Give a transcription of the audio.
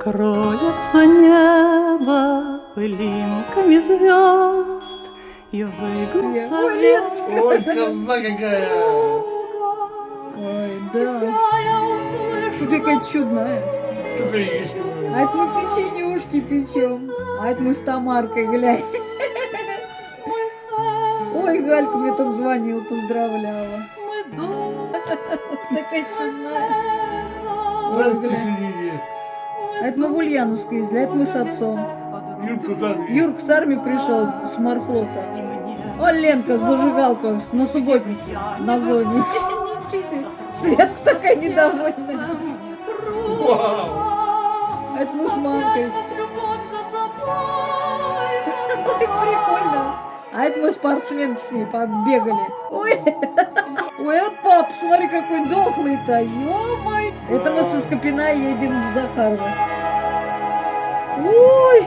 Покроется небо пылинками звезд и выгнутся Ой, Леночка. Ой, коза какая! Ой, да. Ты такая чудная. Только есть. А это мы печенюшки печем. А это мы с Тамаркой, глянь. Ой, Галька мне только звонила, поздравляла. Такая чудная. Ой, глянь. А это мы в Ульяновске ездили, а это мы с отцом. Юбку сами. Юрка с армии пришел, с морфлота. О, Ленка, зажигалка на субботнике, на зоне. Ничего себе, Светка такая недовольная. Вау! А это мы с мамкой. Ой, прикольно. А это мы спортсменки с ней побегали. Ой, ой, а пап, смотри, какой дохлый-то, ё-моё. Это мы со Скопина едем в Захарово. Ой,